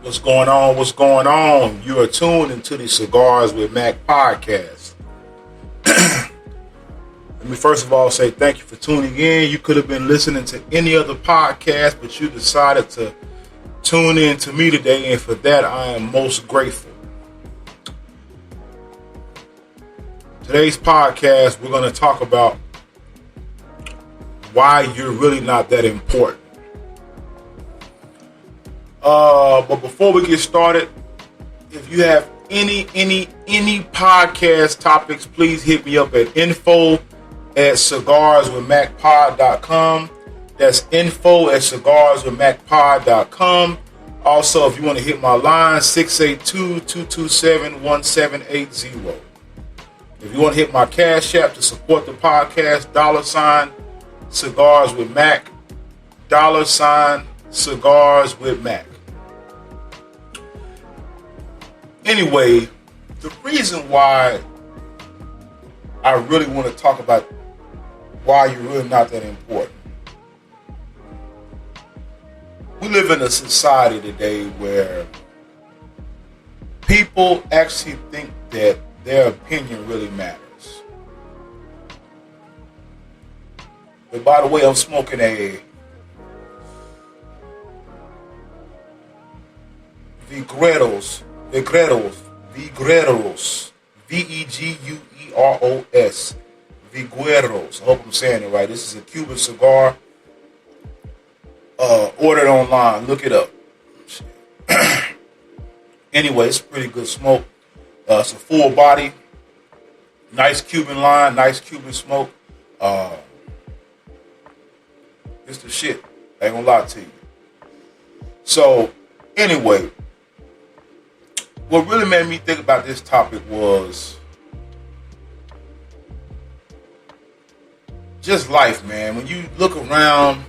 What's going on? What's going on? You are tuned into the Cigars with Mac podcast. Let me first of all say thank you for tuning in. You could have been listening to any other podcast, but you decided to tune in to me today, and for that I am most grateful. Today's podcast, we're going to talk about why you're really not that important. But before we get started, if you have any podcast topics, please hit me up at info@cigarswithmacpod.com. That's info@cigarswithmacpod.com. Also, if you want to hit my line, 682-227-1780. If you want to hit my Cash App to support the podcast, $Cigars with Mac, $Cigars with Mac. Anyway, the reason why I really want to talk about why you're really not that important. We live in a society today where people actually think that their opinion really matters. But by the way, I'm smoking a Vegueros, Vegueros, Vegueros. I hope I'm saying it right. This is a Cuban cigar. Ordered online. Look it up. Anyway, it's pretty good smoke. It's a full body. Nice Cuban line. Nice Cuban smoke. It's the shit. I ain't gonna lie to you. So, anyway, what really made me think about this topic was just life, man. When you look around,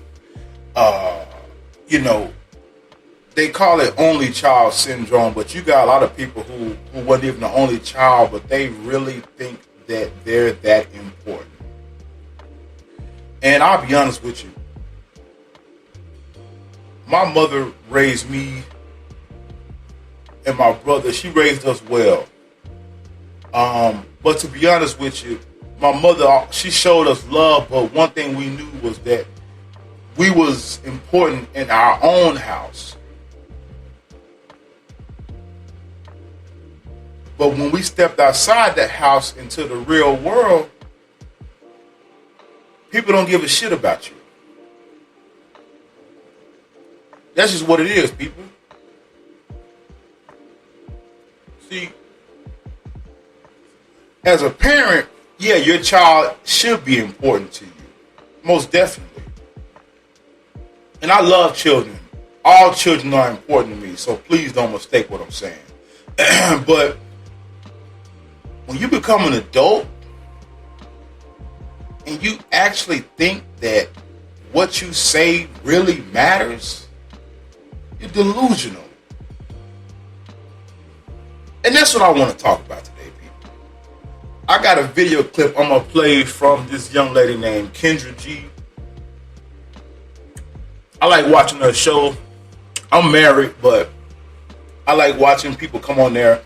they call it only child syndrome, but you got a lot of people who wasn't even the only child, but they really think that they're that important. And I'll be honest with you. My mother raised me and my brother. She raised us well. But to be honest with you, my mother, she showed us love, but one thing we knew was that we was important in our own house. But when we stepped outside that house into the real world, people don't give a shit about you. That's just what it is, people. See, as a parent, yeah, your child should be important to you. Most definitely. And I love children. All children are important to me, so please don't mistake what I'm saying. But when you become an adult and you actually think that what you say really matters, you're delusional. And that's what I want to talk about today, people. I got a video clip I'm going to play from this young lady named Kendra G. I like watching her show. I'm married, but I like watching people come on there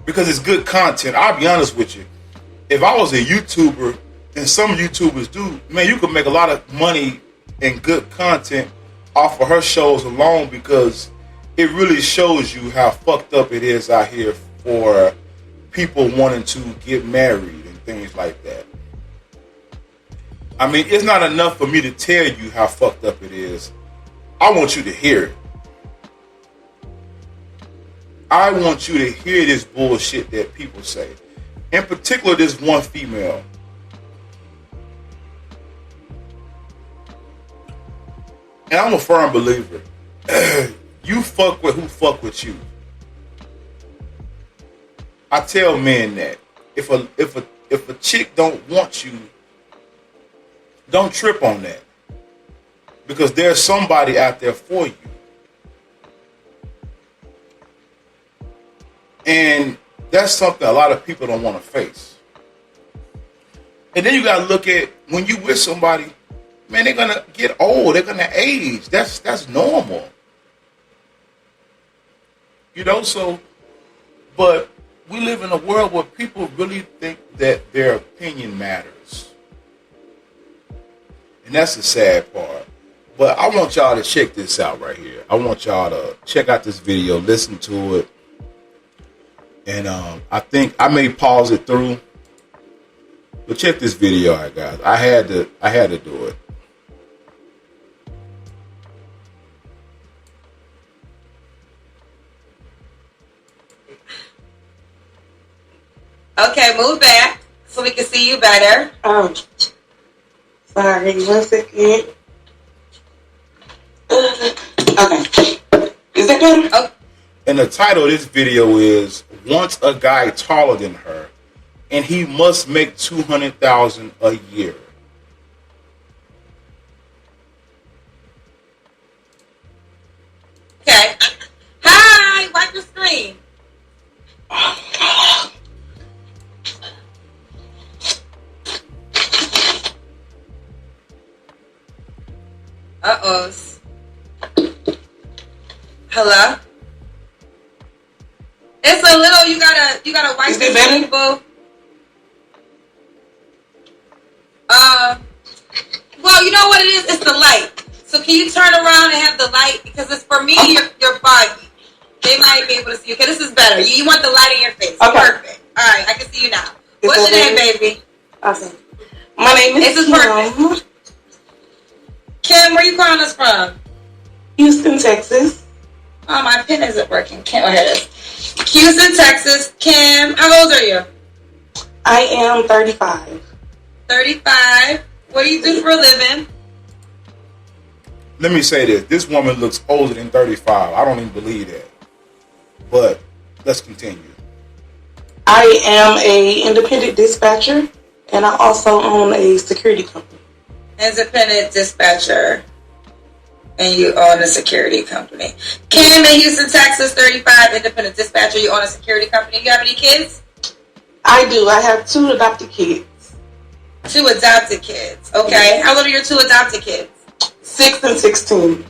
because it's good content. I'll be honest with you. If I was a YouTuber, and some YouTubers do, man, you could make a lot of money and good content off of her shows alone, because it really shows you how fucked up it is out here for people wanting to get married and things like that. I mean, it's not enough for me to tell you how fucked up it is. I want you to hear it. I want you to hear this bullshit that people say. In particular, this one female. And I'm a firm believer. You fuck with who fuck with you. I tell men that if a chick don't want you, don't trip on that, because there's somebody out there for you. And that's something a lot of people don't want to face. And then you got to look at when you with somebody, man, they're going to get old. They're going to age. That's normal. You know, so, but we live in a world where people really think that their opinion matters. And that's the sad part. But I want y'all to check this out right here. I want y'all to check out this video, listen to it. And I think I may pause it through. But check this video out, guys. I had to do it. Okay, move back so we can see you better. Oh, sorry, 1 second. Okay, is that better? Oh. And the title of this video is "Wants a Guy Taller Than Her, and He Must Make $200,000 a Year." Okay. Hi, wipe your screen. Uh-oh. Hello? It's a little, you gotta wipe the screen, boo. Well, you know what it is? It's the light. So can you turn around and have the light? Because it's for me, you're foggy. They might be able to see you. Okay, this is better. You want the light in your face. Okay. Perfect. All right, I can see you now. What's your name, baby? Awesome. My name is This is perfect. Kim, where you calling us from? Houston, Texas. Oh, my pen isn't working. Kim, oh, here it is. Houston, Texas. Kim, how old are you? I am 35. 35. What do you do for a living? Let me say this. This woman looks older than 35. I don't even believe that. But let's continue. I am a independent dispatcher, and I also own a security company. Independent dispatcher, and you own a security company. Kim in Houston, Texas, 35, independent dispatcher. You own a security company. You have any kids? I do. I have 2 adopted kids. 2 adopted kids. Okay. How old are your 2 adopted kids? 6 and 16.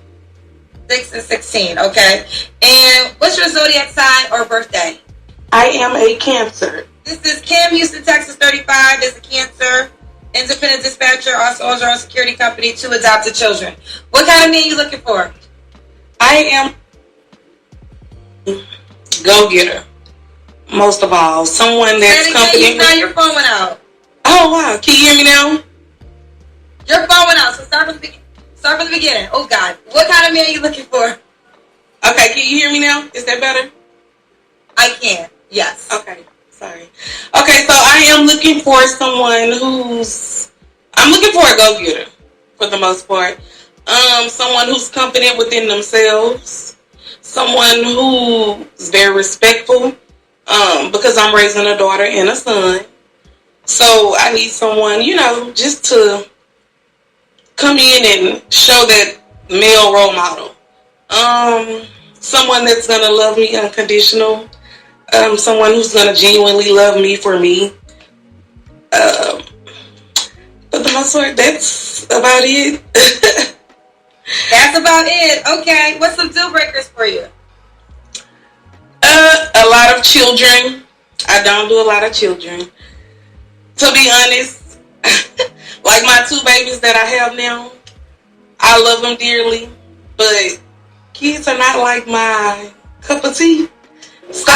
6 and 16. Okay. And what's your zodiac sign or birthday? I am a Cancer. This is Kim, Houston, Texas, 35, is a Cancer. Independent dispatcher, also owns her own security company, 2 adopted children. What kind of man are you looking for? I am go-getter. Most of all, someone that's confident. Now your phone went out. Oh wow! Can you hear me now? Your phone went out. So start from the beginning. Oh God, what kind of man are you looking for? Okay, can you hear me now? Is that better? I can. Yes. Okay. Sorry. Okay, so I am looking for someone I'm looking for a go-getter for the most part. Someone who's confident within themselves. Someone who's very respectful. Because I'm raising a daughter and a son. So I need someone, just to come in and show that male role model. Someone that's going to love me unconditional. Someone who's going to genuinely love me for me. For the most part, that's about it. That's about it. Okay. What's some deal breakers for you? A lot of children. I don't do a lot of children. To be honest, like my 2 babies that I have now, I love them dearly, but kids are not like my cup of tea. So,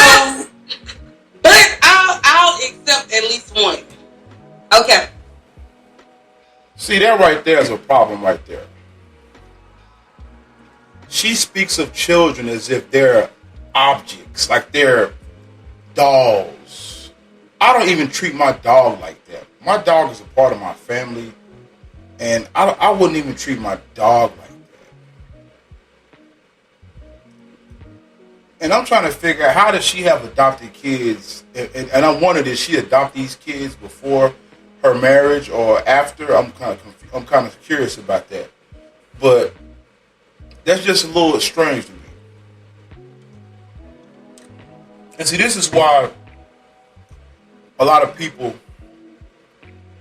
but I'll accept at least 1. Okay. See, that right there is a problem right there. She speaks of children as if they're objects, like they're dolls. I don't even treat my dog like that. My dog is a part of my family, and I wouldn't even treat my dog like that. And I'm trying to figure out, how does she have adopted kids? And I wonder, did she adopt these kids before her marriage or after? I'm kind of curious about that. But that's just a little strange to me. And see, this is why a lot of people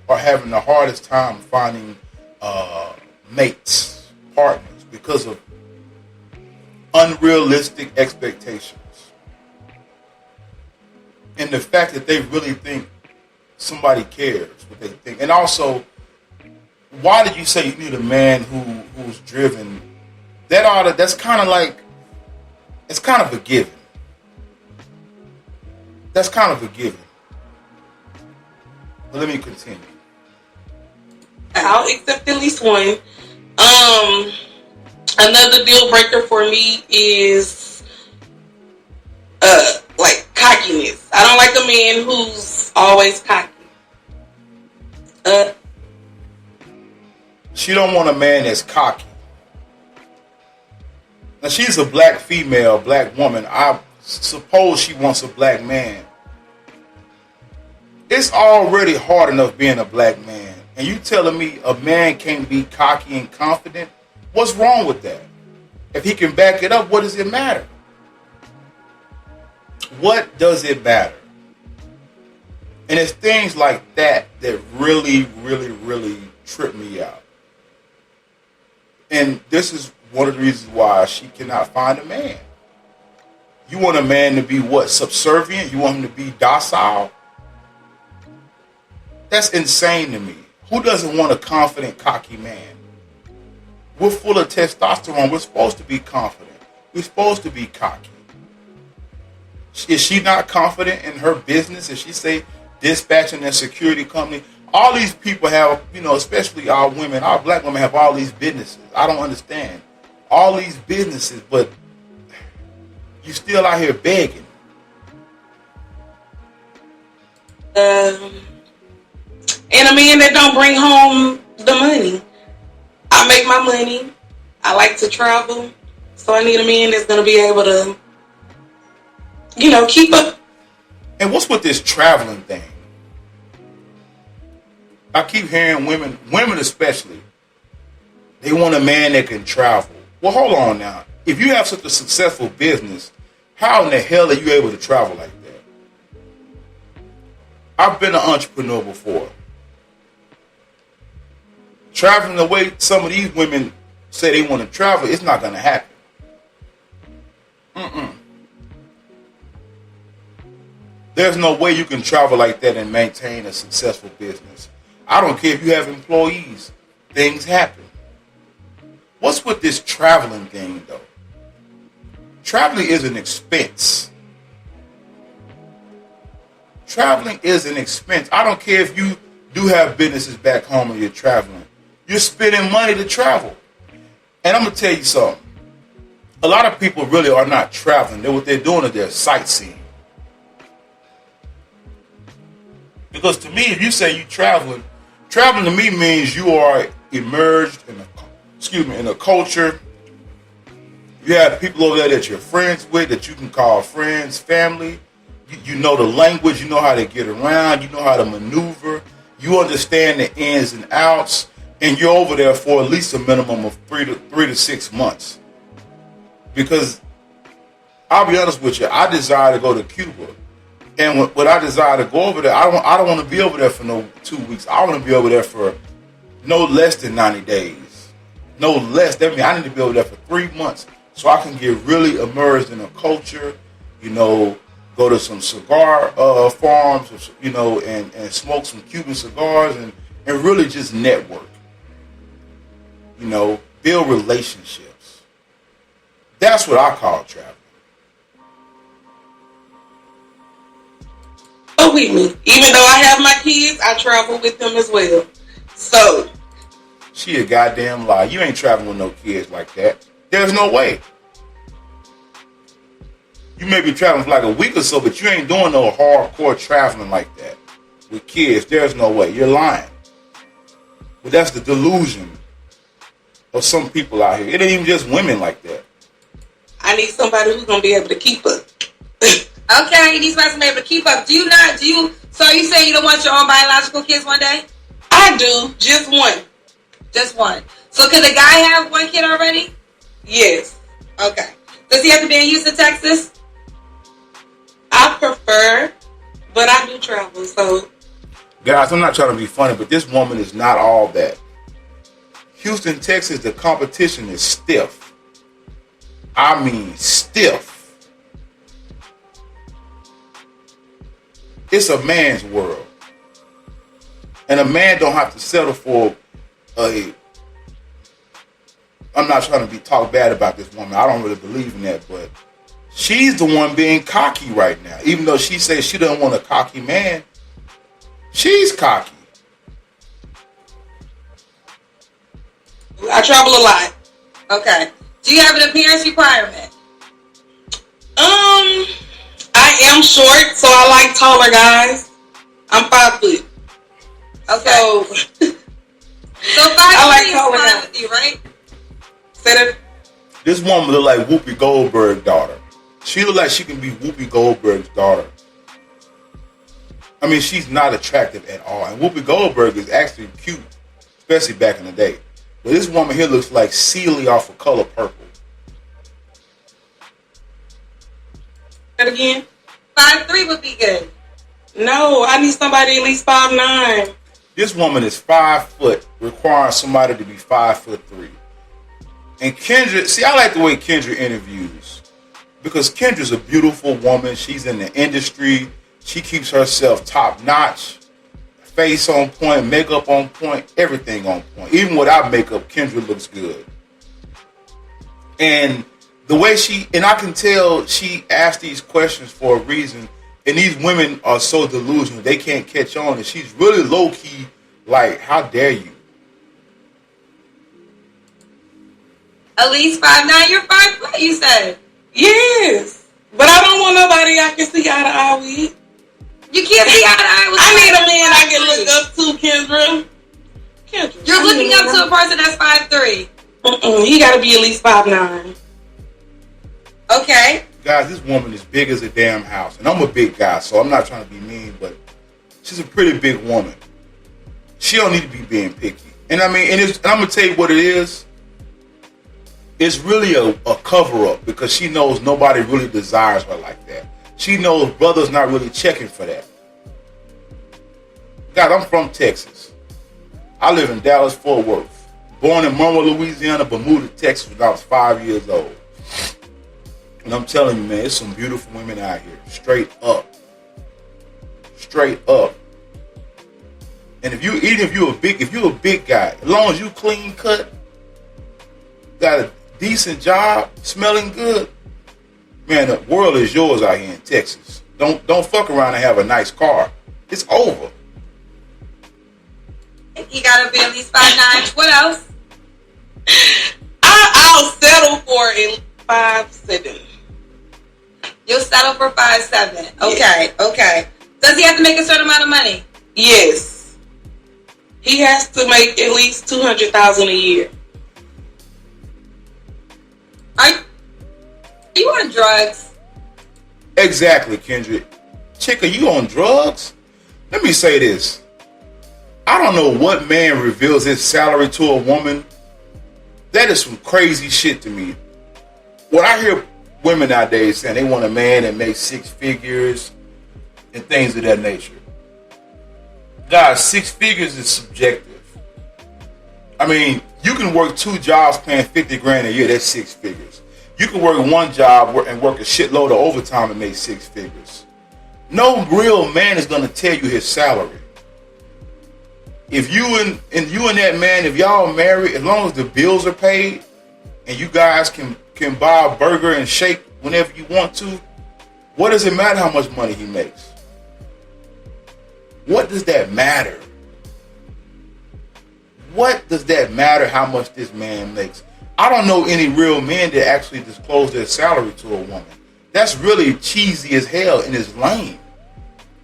are having the hardest time finding mates, partners, because of unrealistic expectations. and the fact that they really think somebody cares what they think. And also, why did you say you need a man who's driven? That's kind of like, it's kind of a given. That's kind of a given. But let me continue. I'll accept at least one. Another deal breaker for me is like cockiness. I don't like a man who's always cocky. She don't want a man that's cocky. Now she's a black female, black woman. I suppose she wants a black man. It's already hard enough being a black man. And you telling me a man can't be cocky and confident? What's wrong with that? If he can back it up, what does it matter? What does it matter? And it's things like that that really, really, really trip me out. And this is one of the reasons why she cannot find a man. You want a man to be what? Subservient? You want him to be docile? That's insane to me. Who doesn't want a confident, cocky man? We're full of testosterone. We're supposed to be confident. We're supposed to be cocky. Is she not confident in her business? If she say dispatching a security company, all these people have, especially our women, our black women have all these businesses. I don't understand. All these businesses, but you still out here begging. And a man that don't bring home the money. I make my money. I like to travel. So I need a man that's going to be able to, keep up. And what's with this traveling thing? I keep hearing women especially, they want a man that can travel. Well, hold on now. If you have such a successful business, how in the hell are you able to travel like that? I've been an entrepreneur before. Traveling the way some of these women say they want to travel, it's not going to happen. There's no way you can travel like that and maintain a successful business. I don't care if you have employees. Things happen. What's with this traveling thing, though? Traveling is an expense. Traveling is an expense. I don't care if you do have businesses back home and you're traveling. You're spending money to travel. And I'm going to tell you something. A lot of people really are not traveling. What they're doing is they're sightseeing. Because to me, if you say you're traveling to me means you are immersed in a culture. You have people over there that you're friends with, that you can call friends, family. You know the language. You know how to get around. You know how to maneuver. You understand the ins and outs. And you're over there for at least a minimum of 3 to 6 months. Because I'll be honest with you, I desire to go to Cuba. And when I desire to go over there, I don't want to be over there for no 2 weeks. I want to be over there for no less than 90 days. No less. That means I need to be over there for 3 months so I can get really immersed in a culture, go to some cigar farms, and smoke some Cuban cigars and really just network. Build relationships. That's what I call traveling. With me. Even though I have my kids, I travel with them as well. So she a goddamn lie. You ain't traveling with no kids like that. There's no way. You may be traveling for like a week or so, but you ain't doing no hardcore traveling like that with kids. There's no way. You're lying. But that's the delusion of some people out here. It ain't even just women like that. I need somebody who's gonna be able to keep up. Okay, you need somebody to be able to keep up. So are you saying you don't want your own biological kids one day? I do. Just one. Just one. So can the guy have one kid already? Yes. Okay. Does he have to be in Houston, Texas? I prefer, but I do travel, so. Guys, I'm not trying to be funny, but this woman is not all that. Houston, Texas, the competition is stiff. I mean, stiff. It's a man's world. And a man don't have to settle for a... I'm not trying to be talked bad about this woman. I don't really believe in that, but she's the one being cocky right now. Even though she says she doesn't want a cocky man, she's cocky. I travel a lot. Okay. Do you have an appearance requirement? I am short, so I like taller guys. I'm 5 foot. Okay. So 5'3" like is taller fine guys. with you, right? Say that. This woman look like Whoopi Goldberg's daughter. She look like she can be Whoopi Goldberg's daughter. I mean, she's not attractive at all. And Whoopi Goldberg is actually cute, especially back in the day. But this woman here looks like Celie off of Color Purple. That again? 5'3" would be good. No, I need somebody at least 5'9". This woman is 5 foot, requiring somebody to be 5'3". And Kendra, see, I like the way Kendra interviews, because Kendra's a beautiful woman. She's in the industry. She keeps herself top notch, face on point, makeup on point, everything on point. Even without makeup, Kendra looks good. And the way and I can tell she asked these questions for a reason. And these women are so delusional, they can't catch on. And she's really low key, like, how dare you? At least 5'9", you're 5 foot, you said. Yes. But I don't want nobody I can see eye to eye with. You can't see eye to eye with I need a man I 5'3". can look up to, Kendra. You're looking up to a person that's 5'3". He got to be at least 5'9". Okay. Guys, this woman is big as a damn house. And I'm a big guy, so I'm not trying to be mean, but she's a pretty big woman. She don't need to be being picky. And I mean, and I'm going to tell you what it is. It's really a cover-up, because she knows nobody really desires her like that. She knows brothers not really checking for that. God, I'm from Texas. I live in Dallas, Fort Worth. Born in Monroe, Louisiana, but moved to Texas when I was 5 years old. And I'm telling you, man, there's some beautiful women out here. Straight up. Straight up. And if you're a big guy, as long as you clean cut, got a decent job, smelling good, man, the world is yours out here in Texas. Don't fuck around and have a nice car. It's over. You gotta be at least 5'9". What else? I'll settle for a 5'7". You'll settle for 5'7". Okay, okay. Does he have to make a certain amount of money? Yes. He has to make at least $200,000 a year. Are you on drugs? Exactly, Kendrick. Chick, are you on drugs? Let me say this. I don't know what man reveals his salary to a woman. That is some crazy shit to me. When I hear women nowadays saying they want a man that makes 6 figures and things of that nature. Guys, 6 figures is subjective. I mean, you can work 2 jobs paying $50,000 a year. That's 6 figures. You can work 1 job and work a shitload of overtime and make 6 figures. No real man is going to tell you his salary. If you and that man, if y'all married, as long as the bills are paid and you guys can buy a burger and shake whenever you want to, what does it matter how much money he makes? What does that matter? What does that matter how much this man makes? I don't know any real men that actually disclose their salary to a woman. That's really cheesy as hell and it's lame.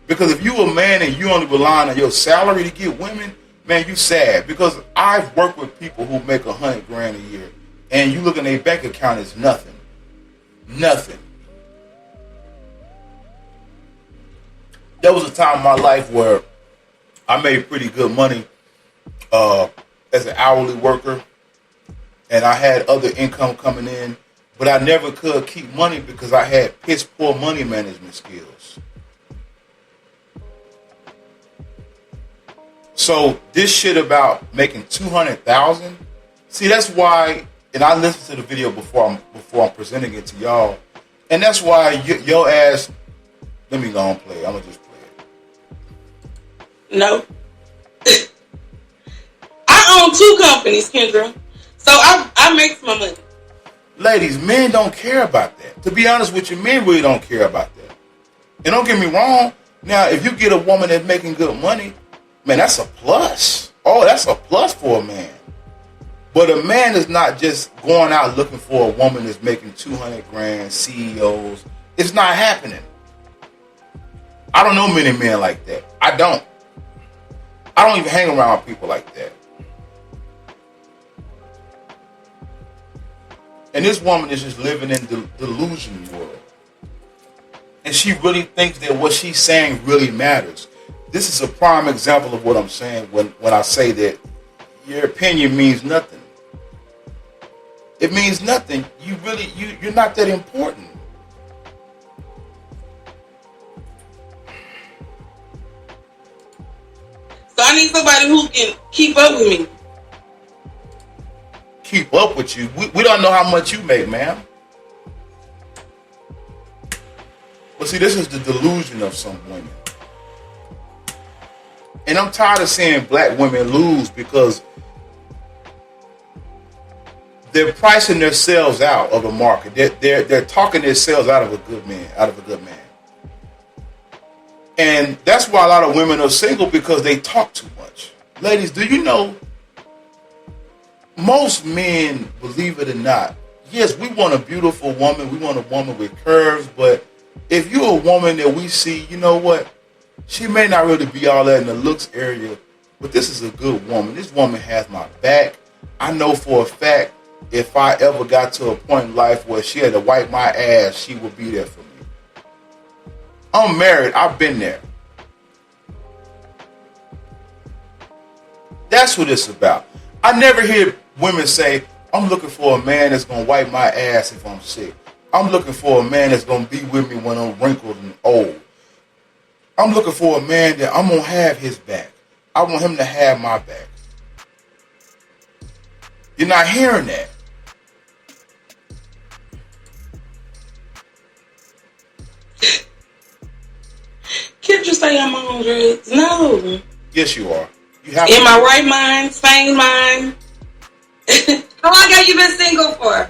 Because if you a man and you only rely on your salary to get women, man, you sad. Because I've worked with people who make $100,000 a year, and you look in their bank account, it's nothing. Nothing. There was a time in my life where I made pretty good money as an hourly worker, and I had other income coming in, but I never could keep money because I had piss poor money management skills. So this shit about making 200,000, see, that's why, and I listened to the video before I'm presenting it to y'all, and that's why your ass, let me go and play it. I'm gonna just play it. No. I own 2 companies, Kendra. So I make my money. Ladies, men don't care about that. To be honest with you, men really don't care about that. And don't get me wrong. Now, if you get a woman that's making good money, man, that's a plus. Oh, that's a plus for a man. But a man is not just going out looking for a woman that's making 200 grand, CEOs. It's not happening. I don't know many men like that. I don't even hang around people like that. And this woman is just living in the delusion world. And she really thinks that what she's saying really matters. This is a prime example of what I'm saying when I say that your opinion means nothing. It means nothing. You're not that important. So I need somebody who can keep up with me. Keep up with you? We don't know how much you make, ma'am. But see, this is the delusion of some women. And I'm tired of seeing black women lose because they're pricing themselves out of the market. They're talking themselves out of a good man. And that's why a lot of women are single, because they talk too much. Ladies, do you know most men, believe it or not, yes, we want a beautiful woman. We want a woman with curves. But if you're a woman that we see, you know what? She may not really be all that in the looks area, but this is a good woman. This woman has my back. I know for a fact if I ever got to a point in life where she had to wipe my ass, she would be there for me. I'm married. I've been there. That's what it's about. I never hear women say, I'm looking for a man that's going to wipe my ass if I'm sick. I'm looking for a man that's going to be with me when I'm wrinkled and old. I'm looking for a man that I'm going to have his back. I want him to have my back. You're not hearing that. Can't you say I'm on drugs? No. Yes, you are. You have in my right mind, sane mind. How long have you been single for?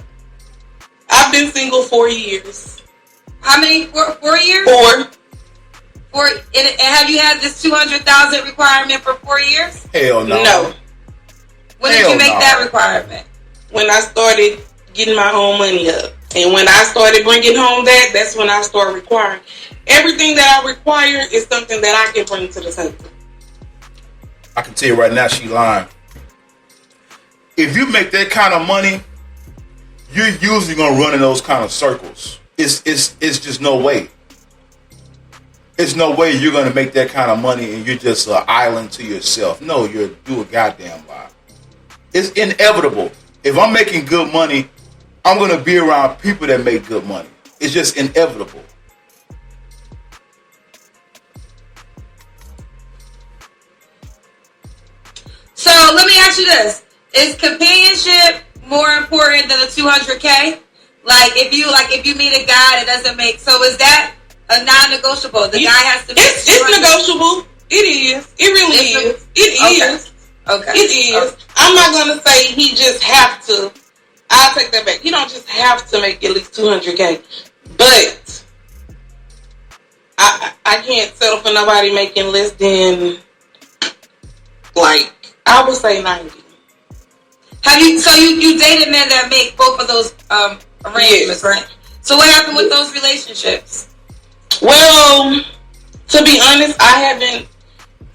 I've been single 4 years. How many? 4 years? 4. And have you had this 200,000 requirement for 4 years? Hell no. No. When did you make that requirement? When I started getting my own money up. And when I started bringing home that's when I started requiring. Everything that I require is something that I can bring to the table. I can tell you right now, she lying. If you make that kind of money, you're usually gonna run in those kind of circles. It's just no way. It's no way you're gonna make that kind of money and you're just an island to yourself. No, you're do a goddamn lie. It's inevitable. If I'm making good money, I'm gonna be around people that make good money. It's just inevitable. So let me ask you this: is companionship more important than the 200K? If you meet a guy that doesn't make, so is that a non-negotiable? The guy has to be. It's negotiable. It is. It really is. It is. Okay. It is. Okay. I'm not gonna say he just have to. I'll take that back. You don't just have to make at least 200K, but I can't settle for nobody making less than I would say 90. You dated men that make both of those arrangements, right? So what happened with those relationships? Well, to be honest, I haven't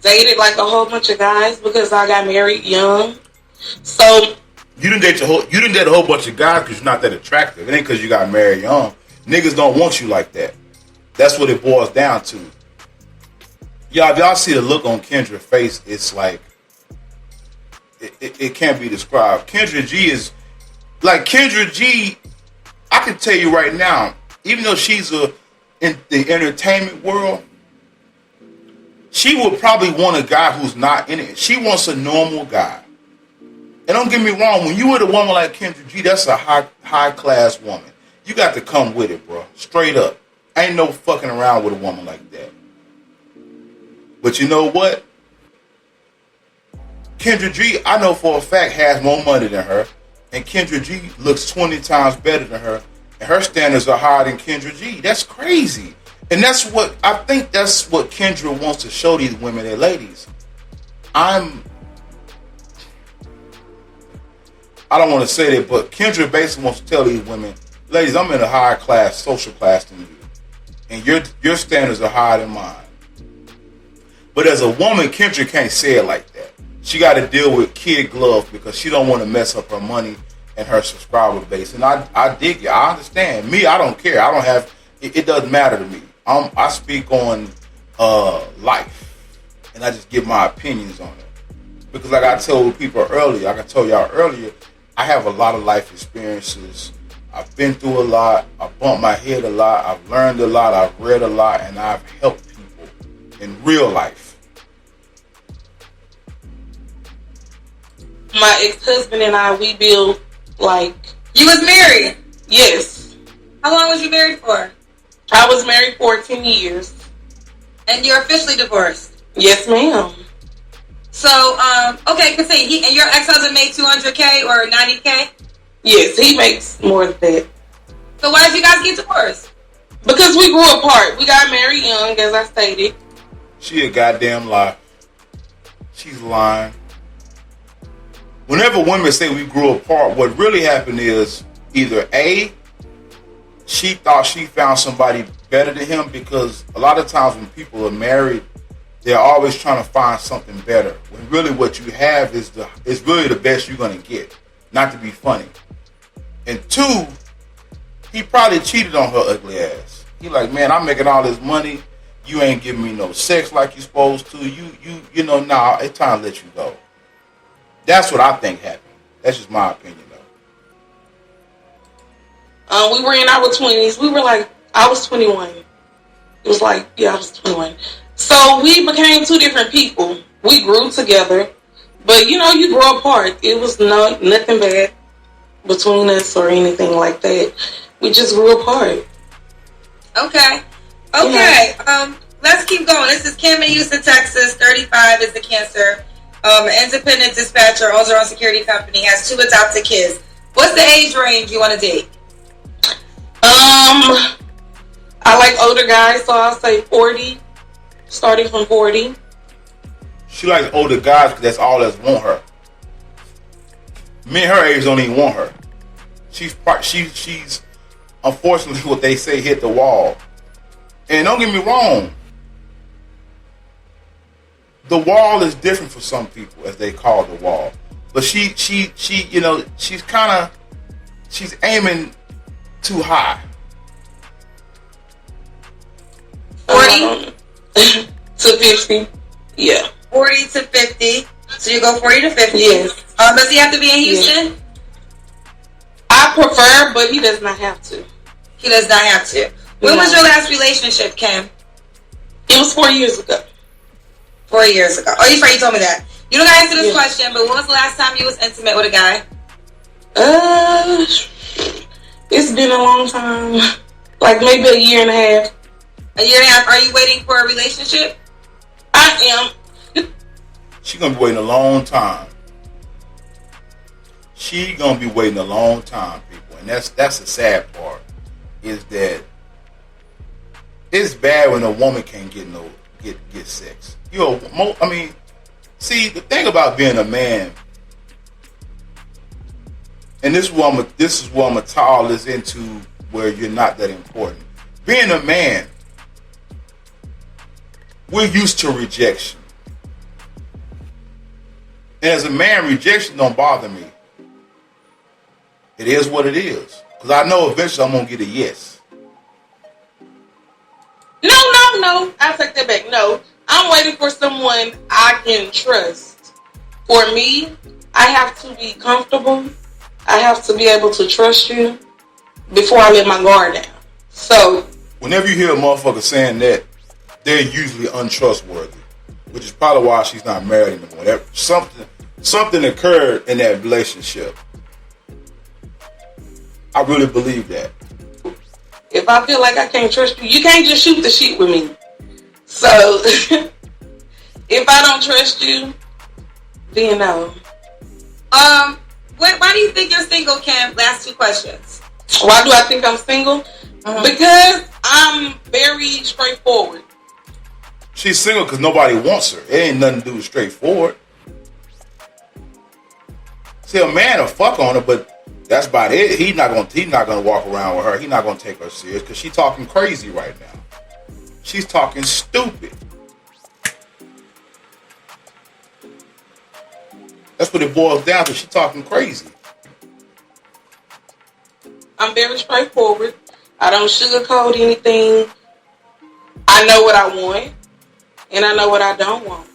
dated a whole bunch of guys because I got married young. So you didn't date a whole bunch of guys because you're not that attractive. It ain't because you got married young. Niggas don't want you like that. That's what it boils down to. Y'all, if y'all see the look on Kendra's face, it's like it can't be described. Kendra G is like Kendra G. I can tell you right now, even though she's in the entertainment world, she would probably want a guy who's not in it. She wants a normal guy. And don't get me wrong, when you with a woman like Kendra G, that's a high class woman. You got to come with it, bro. Straight up. Ain't no fucking around with a woman like that. But you know what? Kendra G, I know for a fact, has more money than her. And Kendra G looks 20 times better than her. And her standards are higher than Kendra G. That's crazy. And that's what, I think that's what Kendra wants to show these women and ladies. I don't want to say that, but Kendra basically wants to tell these women, ladies, I'm in a higher class, social class than you. And your standards are higher than mine. But as a woman, Kendra can't say it like that. She got to deal with kid gloves because she don't want to mess up her money and her subscriber base. And I dig you. I understand. Me, I don't care. I don't have, it doesn't matter to me. I speak on life. And I just give my opinions on it. Because like I told people earlier, like I told y'all earlier, I have a lot of life experiences. I've been through a lot. I've bumped my head a lot. I've learned a lot. I've read a lot. And I've helped people in real life. My ex-husband and I, we built like... You was married? Yes. How long was you married for? I was married 14 years. And you're officially divorced? Yes, ma'am. So, okay, continue. And your ex-husband made $200K or $90K? Yes, he makes more than that. So why did you guys get divorced? Because we grew apart. We got married young, as I stated. She a goddamn lie. She's lying. Whenever women say we grew apart, what really happened is either A, she thought she found somebody better than him, because a lot of times when people are married, they're always trying to find something better. When really what you have is really the best you're going to get. Not to be funny. And two, he probably cheated on her ugly ass. He like, man, I'm making all this money. You ain't giving me no sex like you're supposed to. You know, nah, it's time to let you go. That's what I think happened. That's just my opinion, though. We were in our 20s. We were like, I was 21. It was like, yeah, I was 21. So we became two different people. We grew together. But, you know, you grow apart. It was nothing bad between us or anything like that. We just grew apart. Okay. Okay. Yeah. Let's keep going. This is Kim in Houston, Texas. 35 is the Cancer. Independent dispatcher, owns her own security company, has 2 adopted kids. What's the age range you want to date? I like older guys, so I'll say 40, starting from 40. She likes older guys because that's all that want her. Men her age don't even want her. She's unfortunately what they say, hit the wall. And don't get me wrong, the wall is different for some people, as they call the wall. But she you know, she's aiming too high. 40 to 50. Yeah. 40 to 50. So you go 40 to 50. Yes. Does he have to be in Houston? Yes. I prefer, but he does not have to. He does not have to. When was your last relationship, Kim? It was 4 years ago. 4 years ago. Oh, you told me that. You don't gotta answer this question, but when was the last time you was intimate with a guy? It's been a long time. Like maybe a year and a half. A year and a half. Are you waiting for a relationship? I am. She's gonna be waiting a long time. She gonna be waiting a long time, people. And that's the sad part. Is that it's bad when a woman can't get sex. You know, I mean, see, the thing about being a man, and this is where I'm gonna tie all this into where you're not that important. Being a man, we're used to rejection. And as a man, rejection don't bother me. It is what it is. Because I know eventually I'm going to get a yes. No. I take that back. No. I'm waiting for someone I can trust. For me, I have to be comfortable. I have to be able to trust you before I let my guard down. So, whenever you hear a motherfucker saying that, they're usually untrustworthy. Which is probably why she's not married anymore. Something occurred in that relationship. I really believe that. If I feel like I can't trust you, you can't just shoot the shit with me. So, if I don't trust you, Then no. Why do you think you're single, Kim? Last 2 questions. Why do I think I'm single? Because I'm very straightforward. She's single because nobody wants her. It ain't nothing to do with straightforward. See, a man will fuck on her, but that's about it. He's not gonna walk around with her. He's not gonna take her serious because she's talking crazy right now. She's talking stupid. That's what it boils down to. She's talking crazy. I'm very straightforward. I don't sugarcoat anything. I know what I want, and I know what I don't want.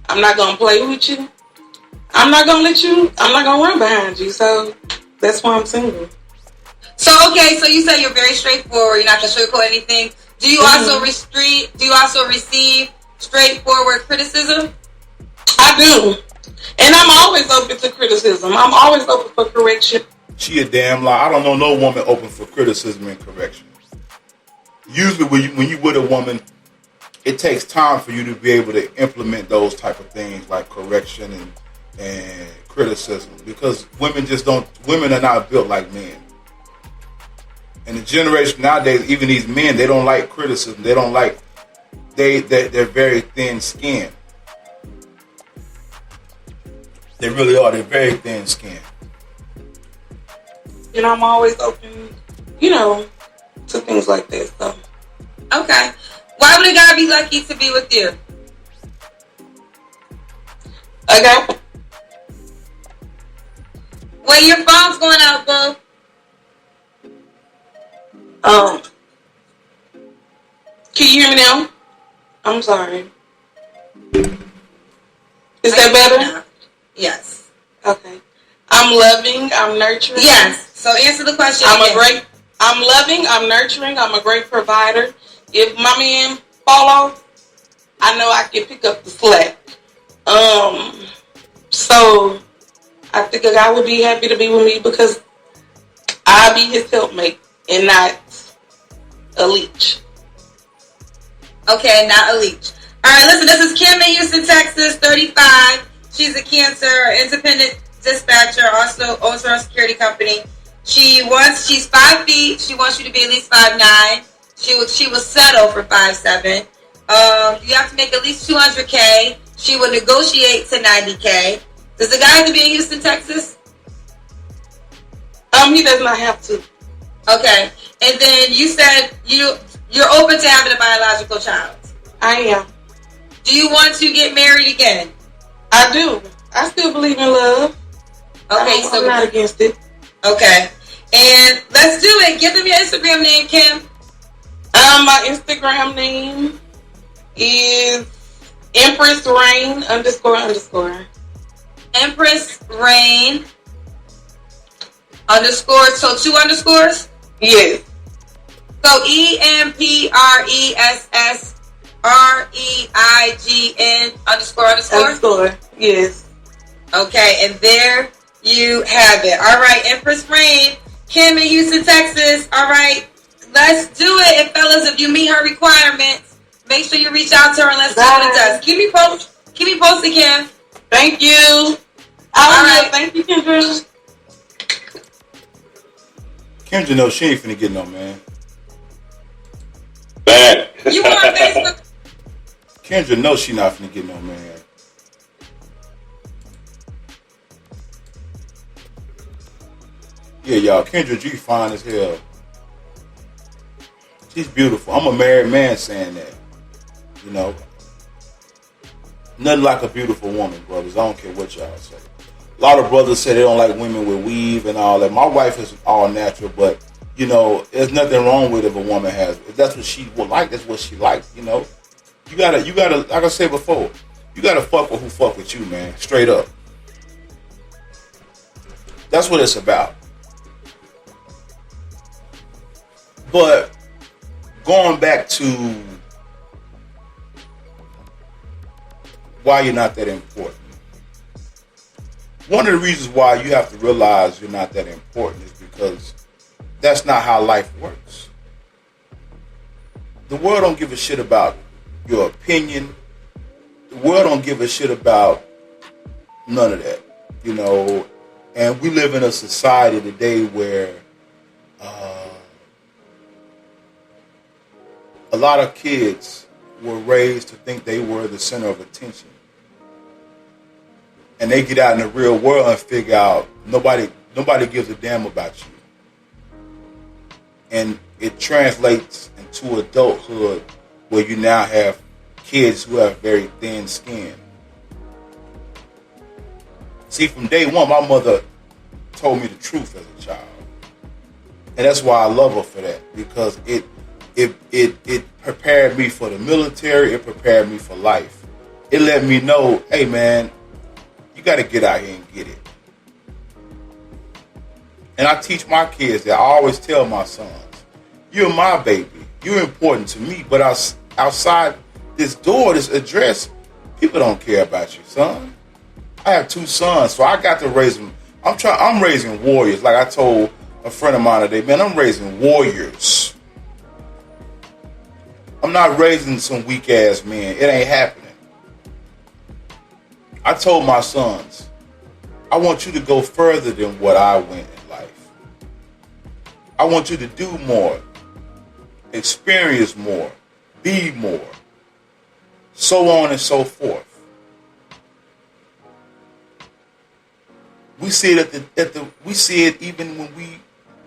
I'm not gonna play with you. I'm not gonna run behind you. So that's why I'm single. So you say you're very straightforward. You're not gonna sugarcoat anything. Do you also receive straightforward criticism? I do, and I'm always open to criticism. I'm always open for correction. She a damn lie. I don't know no woman open for criticism and correction. Usually when you with a woman, it takes time for you to be able to implement those type of things like correction and criticism, because women are not built like men. And the generation nowadays, even these men, they don't like criticism. They don't like, they're very thin skinned. They really are. They're very thin skinned. And I'm always open, to things like that. So. Okay. Why would a guy be lucky to be with you? Okay. Well, your phone's going out, boo. Can you hear me now? I'm sorry. Is that better? Yes. Okay. I'm loving. I'm nurturing. Yes. So answer the question. I'm loving. I'm nurturing. I'm a great provider. If my man fall off, I know I can pick up the slack. So I think a guy would be happy to be with me because I'll be his helpmate and not a leech. Okay, not a leech. All right, listen, this is Kim in Houston, Texas, 35. She's a cancer, independent dispatcher, also owns her own security company. She's 5 feet. She wants you to be at least 5'9". She will settle for 5'7". You have to make at least $200K. She will negotiate to $90K. Does the guy have to be in Houston, Texas? He does not have to. Okay. And then you said you're open to having a biological child. I am. Do you want to get married again? I do. I still believe in love. Okay, so I'm not against it. Okay. And let's do it. Give them your Instagram name, Kim. My Instagram name is Empress Rain __. Empress Rain _ so 2 underscores? Yes. So EMPRESSREIGN __. Yes. Okay, and there you have it. All right, Empress Rain, Kim in Houston, Texas. All right, let's do it. And fellas, if you meet her requirements, make sure you reach out to her and let's see what it does. Keep me posted, Kim. Thank you. All right. Thank you, Kendra. Kendra knows she ain't finna get no man. Bad. You on Facebook? Kendra knows she not finna get no man. Yeah, y'all, Kendra G fine as hell. She's beautiful. I'm a married man saying that. Nothing like a beautiful woman, brothers. I don't care what y'all say. A lot of brothers say they don't like women with weave and all that. My wife is all natural, but, there's nothing wrong with it if a woman has. If that's what she would like, that's what she likes, You gotta, like I said before, you gotta fuck with who fuck with you, man. Straight up. That's what it's about. But going back to why you're not that important. One of the reasons why you have to realize you're not that important is because that's not how life works. The world don't give a shit about your opinion. The world don't give a shit about None of that. And we live in a society today where a lot of kids were raised to think they were the center of attention. And they get out in the real world and figure out nobody gives a damn about you. And it translates into adulthood where you now have kids who have very thin skin. See, from day one, my mother told me the truth as a child. And that's why I love her for that, because it prepared me for the military, it prepared me for life. It let me know, hey man, you got to get out here and get it. And I teach my kids that. I always tell my sons, you're my baby. You're important to me. But outside this door, this address, people don't care about you, son. I have 2 sons, so I got to raise them. I'm raising warriors. Like I told a friend of mine today, man, I'm raising warriors. I'm not raising some weak-ass men. It ain't happening. I told my sons, I want you to go further than what I went in life. I want you to do more, experience more, be more, so on and so forth. We see it we see it even when we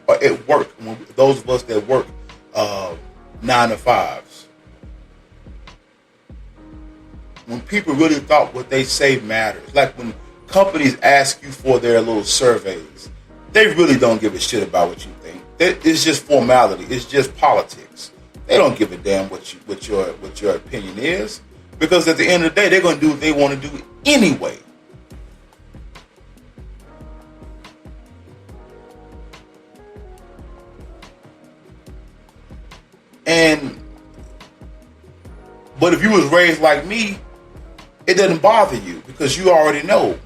are at work. When those of us that work 9 to 5s. When people really thought what they say matters, like when companies ask you for their little surveys, they really don't give a shit about what you think. It's just formality. It's just politics. They don't give a damn what your opinion is, because at the end of the day, they're going to do what they want to do anyway. But if you was raised like me, it doesn't bother you because you already know.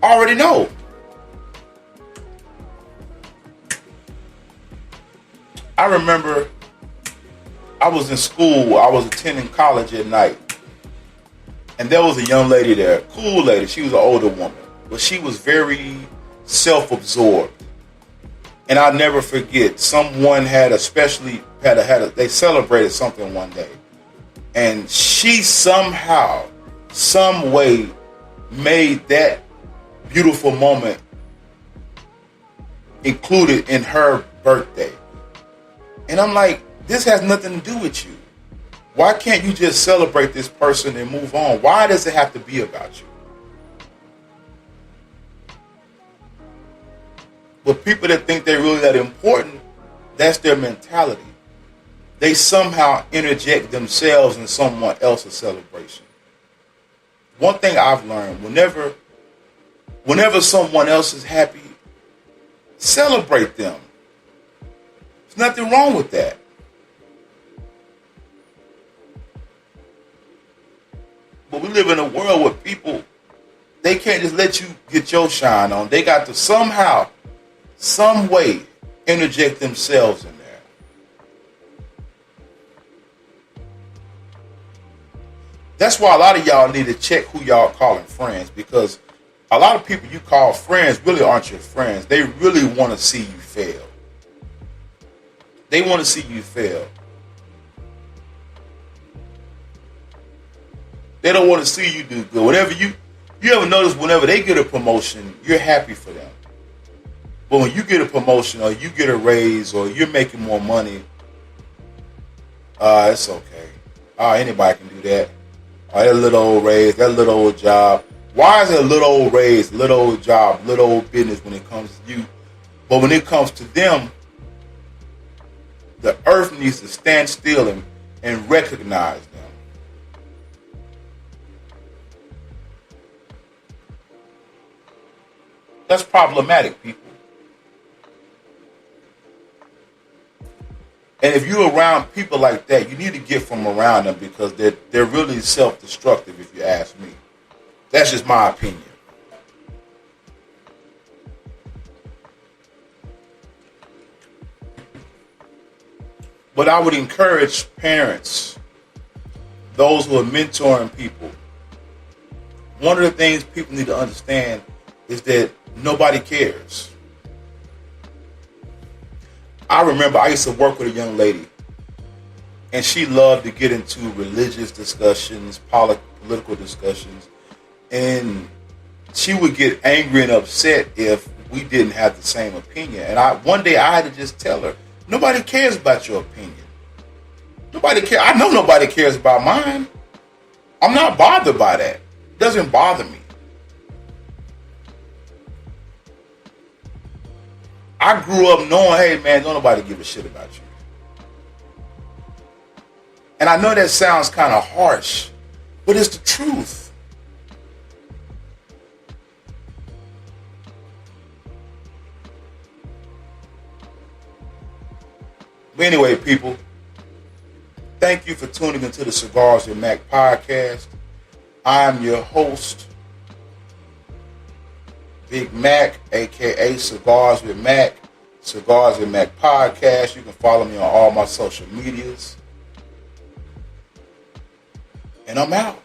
Already know. I remember I was in school. I was attending college at night. And there was a young lady there, cool lady. She was an older woman. But she was very self-absorbed. And I'll never forget, someone had they celebrated something one day. And she somehow, some way made that beautiful moment included in her birthday. And I'm like, this has nothing to do with you. Why can't you just celebrate this person and move on? Why does it have to be about you? But people that think they're really that important, that's their mentality. They somehow interject themselves in someone else's celebration. One thing I've learned, whenever someone else is happy, celebrate them. There's nothing wrong with that. But we live in a world where people, they can't just let you get your shine on. They got to somehow, some way, interject themselves in there. That's why a lot of y'all need to check who y'all calling friends, because a lot of people you call friends really aren't your friends. They really want to see you fail. They want to see you fail. They don't want to see you do good. Whenever you ever notice whenever they get a promotion, you're happy for them. But when you get a promotion or you get a raise or you're making more money, it's okay. Anybody can do that. That little old raise, that little old job. Why is it a little old raise, little old job, little old business when it comes to you? But when it comes to them, the earth needs to stand still and recognize them. That's problematic, people. And if you're around people like that, you need to get from around them, because they're really self-destructive, if you ask me. That's just my opinion. But I would encourage parents, those who are mentoring people, one of the things people need to understand is that nobody cares. I remember I used to work with a young lady, and she loved to get into religious discussions, political discussions, and she would get angry and upset if we didn't have the same opinion. And one day I had to just tell her, nobody cares about your opinion. Nobody cares. I know nobody cares about mine. I'm not bothered by that. It doesn't bother me. I grew up knowing, hey man, don't nobody give a shit about you. And I know that sounds kind of harsh, but it's the truth. But anyway, people, thank you for tuning into the Cigars with Mac podcast. I am your host, Big Mac, aka Cigars with Mac, Cigars with Mac podcast. You can follow me on all my social medias. And I'm out.